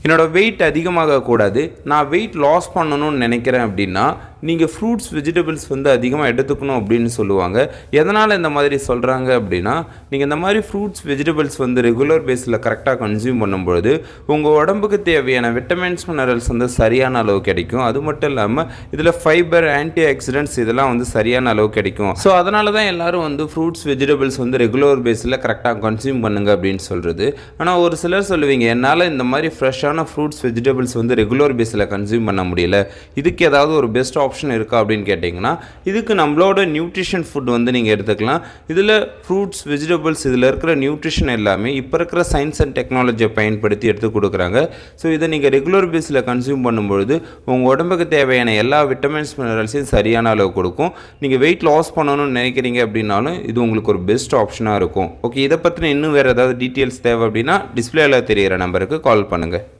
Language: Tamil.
என்னோடய வெயிட் அதிகமாகக்கூடாது, நான் வெயிட் லாஸ் பண்ணணும்னு நினைக்கிறேன் அப்படின்னா நீங்கள் ஃப்ரூட்ஸ் வெஜிடபிள்ஸ் வந்து அதிகமாக எடுத்துக்கணும் அப்படின்னு சொல்லுவாங்க. எதனால் இந்த மாதிரி சொல்கிறாங்க அப்படின்னா, நீங்கள் இந்த மாதிரி ஃப்ரூட்ஸ் வெஜிடபிள்ஸ் வந்து ரெகுலர் பேஸில் கரெக்டாக கன்சியூம் பண்ணும்பொழுது உங்கள் உடம்புக்கு தேவையான விட்டமின்ஸ் மினரல்ஸ் வந்து சரியான அளவு கிடைக்கும். அது மட்டும் இல்லாமல் இதில் ஃபைபர், ஆன்டி ஆக்சிடென்ட்ஸ் இதெல்லாம் வந்து சரியான அளவு கிடைக்கும். ஸோ அதனால தான் எல்லோரும் வந்து ஃப்ரூட்ஸ் வெஜிடபிள்ஸ் வந்து ரெகுலர் பேஸில் கரெக்டாக கன்சியூம் பண்ணுங்க அப்படின்னு சொல்கிறது. ஆனால் ஒரு சிலர் சொல்லுவீங்க, என்னால் இந்த மாதிரி ஃப்ரெஷ்ஷான ஃப்ரூட்ஸ் வெஜிடபிள்ஸ் வந்து ரெகுலர் பேஸில் கன்சியூம் பண்ண முடியல, இதுக்கு ஏதாவது ஒரு பெஸ்ட் ஆப்ஷன் இருக்கா அப்படின்னு கேட்டிங்கன்னா, இதுக்கு நம்மளோட நியூட்ரிஷன் ஃபுட் வந்து நீங்கள் எடுத்துக்கலாம். இதில் ஃப்ரூட்ஸ் வெஜிடபிள்ஸ் இதில் இருக்கிற நியூட்ரிஷன் எல்லாமே இப்போ இருக்கிற சயின்ஸ் அண்ட் டெக்னாலஜியை பயன்படுத்தி எடுத்து கொடுக்குறாங்க. ஸோ இதை நீங்கள் ரெகுலர் பேஸில் கன்சியூம் பண்ணும்பொழுது உங்கள் உடம்புக்கு தேவையான எல்லா விட்டமின்ஸ் மினரல்ஸையும் சரியான அளவு கொடுக்கும். நீங்கள் வெயிட் லாஸ் பண்ணணும்னு நினைக்கிறீங்க அப்படின்னாலும் இது உங்களுக்கு ஒரு பெஸ்ட் ஆப்ஷனாக இருக்கும். ஓகே, இதை பற்றின இன்னும் வேறு ஏதாவது டீட்டெயில்ஸ் தேவை அப்படின்னா டிஸ்பிளேல தெரிகிற நம்பருக்கு கால் பண்ணுங்கள்.